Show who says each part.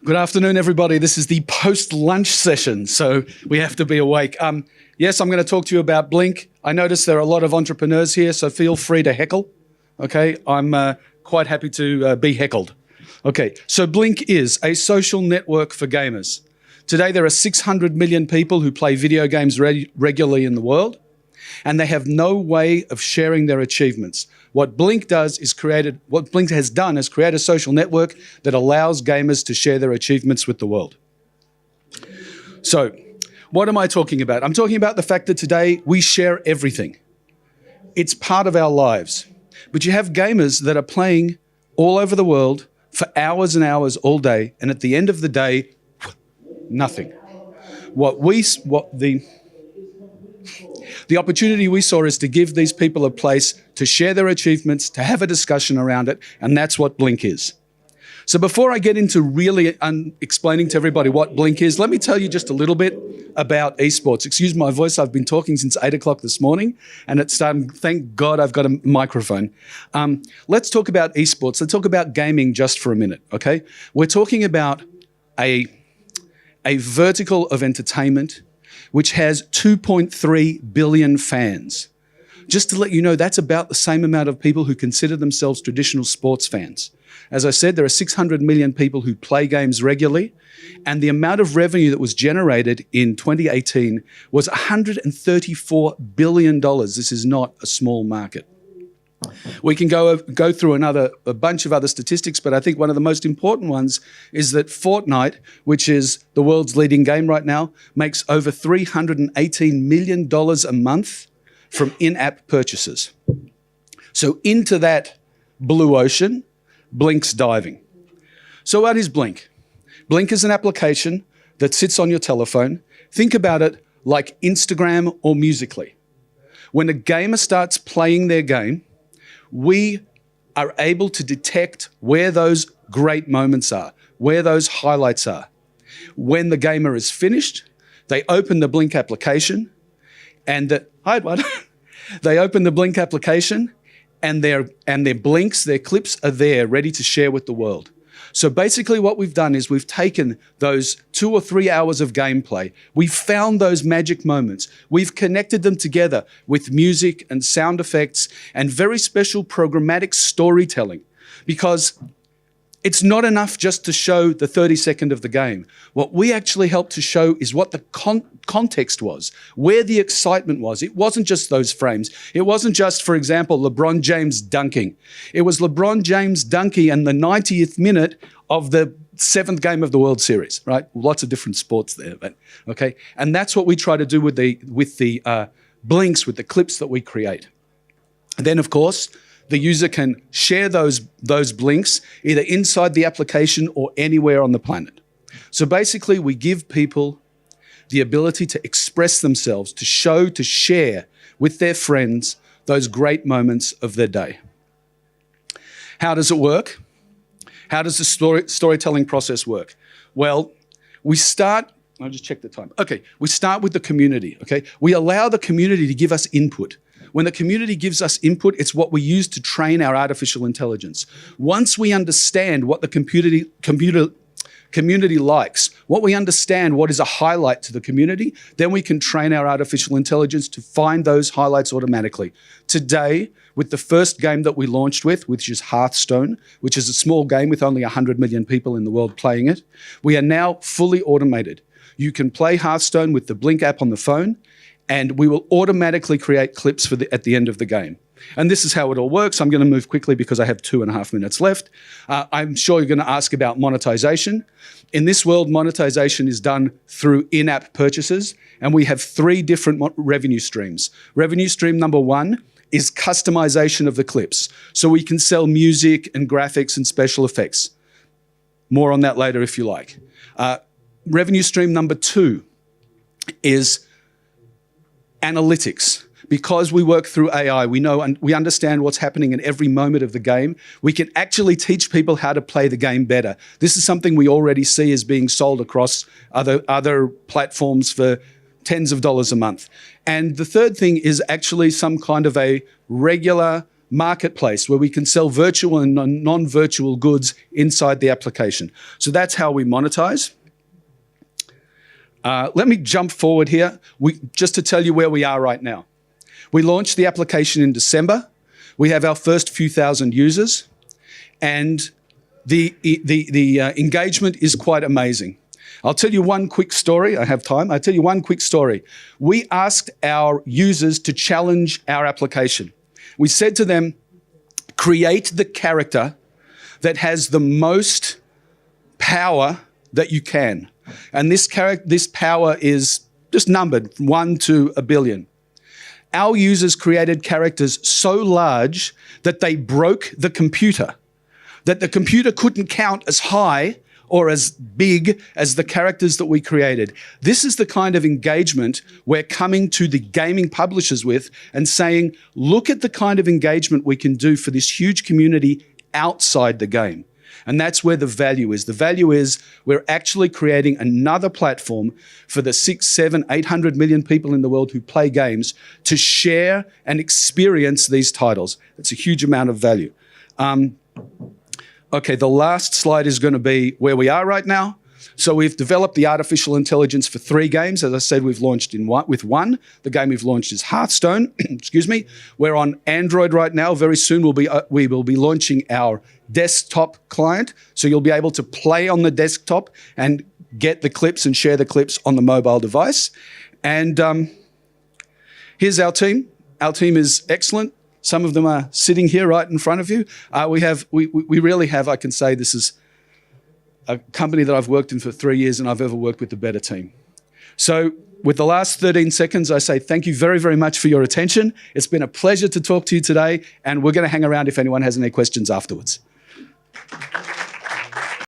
Speaker 1: Good afternoon, everybody. This is the post-lunch session, so we have to be awake. Yes, I'm going to talk to you about Blink. I notice there are a lot of entrepreneurs here, so feel free to heckle. Okay, I'm quite happy to be heckled. Okay, so Blink is a social network for gamers. Today, there are 600 million people who play video games regularly in the world, and they have no way of sharing their achievements. What Blink has done is create a social network that allows gamers to share their achievements with the world. So, what am I talking about? I'm talking about the fact that today we share everything. It's part of our lives. But you have gamers that are playing all over the world for hours and hours all day, and at the end of the day, nothing. The opportunity we saw is to give these people a place to share their achievements, to have a discussion around it, and that's what Blink is. So before I get into really explaining to everybody what Blink is, let me tell you just a little bit about esports. Excuse my voice, I've been talking since 8 o'clock this morning, and it's thank God I've got a microphone. Let's talk about esports. Let's talk about gaming just for a minute, okay? We're talking about a vertical of entertainment which has 2.3 billion fans. Just to let you know, that's about the same amount of people who consider themselves traditional sports fans. As I said, there are 600 million people who play games regularly, and the amount of revenue that was generated in 2018 was $134 billion. This is not a small market. We can go through a bunch of other statistics, but I think one of the most important ones is that Fortnite, which is the world's leading game right now, makes over $318 million a month from in-app purchases. So into that blue ocean, Blink's diving. So what is Blink? Blink is an application that sits on your telephone. Think about it like Instagram or Musical.ly. When a gamer starts playing their game, we are able to detect where those great moments are, where those highlights are. When the gamer is finished, they open the Blink application and they open the Blink application and their blinks, their clips are there ready to share with the world. So basically what we've done is we've taken those 2 or 3 hours of gameplay, we've found those magic moments, we've connected them together with music and sound effects and very special programmatic storytelling, because it's not enough just to show the 30-second of the game. What we actually help to show is what the context was, where the excitement was. It wasn't just those frames. It wasn't just, for example, LeBron James dunking. It was LeBron James dunking in the 90th minute of the 7th game of the World Series, right? Lots of different sports there, but okay. And that's what we try to do with the blinks, with the clips that we create. And then, of course, the user can share those blinks either inside the application or anywhere on the planet. So basically, we give people the ability to express themselves, to show, to share with their friends those great moments of their day. How does it work? How does the storytelling process work? Well, I'll just check the time. Okay, we start with the community, okay? We allow the community to give us input. When the community gives us input, it's what we use to train our artificial intelligence. Once we understand what the community likes, what we understand what is a highlight to the community, then we can train our artificial intelligence to find those highlights automatically. Today, with the first game that we launched with, which is Hearthstone, which is a small game with only 100 million people in the world playing it, we are now fully automated. You can play Hearthstone with the Blink app on the phone, and we will automatically create clips at the end of the game. And this is how it all works. I'm going to move quickly because I have 2.5 minutes left. I'm sure you're going to ask about monetization. In this world, monetization is done through in-app purchases, and we have 3 different revenue streams. Revenue stream number 1 is customization of the clips. So we can sell music and graphics and special effects. More on that later if you like. Revenue stream number 2 is analytics. Because we work through AI, we know and we understand what's happening in every moment of the game. We can actually teach people how to play the game better. This is something we already see as being sold across other platforms for tens of dollars a month. And the third thing is actually some kind of a regular marketplace where we can sell virtual and non-virtual goods inside the application. So that's how we monetize. Let me jump forward here just to tell you where we are right now. We launched the application in December. We have our first few thousand users, and the engagement is quite amazing. I'll tell you one quick story. I have time. I'll tell you one quick story. We asked our users to challenge our application. We said to them, create the character that has the most power that you can. And this power is just numbered from 1 to 1 billion. Our users created characters so large that they broke the computer, that the computer couldn't count as high or as big as the characters that we created. This is the kind of engagement we're coming to the gaming publishers with and saying, look at the kind of engagement we can do for this huge community outside the game. And that's where the value is. The value is we're actually creating another platform for the 6, 7, 800 million people in the world who play games to share and experience these titles. It's a huge amount of value. Okay, the last slide is going to be where we are right now. So we've developed the artificial intelligence for 3 games. As I said, we've launched with one. The game we've launched is Hearthstone. Excuse me. We're on Android right now. Very soon we will be launching our desktop client. So you'll be able to play on the desktop and get the clips and share the clips on the mobile device. And here's our team. Our team is excellent. Some of them are sitting here right in front of you. We really have, I can say this is a company that I've worked in for 3 years and I've ever worked with a better team. So with the last 13 seconds, I say thank you very, very much for your attention. It's been a pleasure to talk to you today, and we're going to hang around if anyone has any questions afterwards.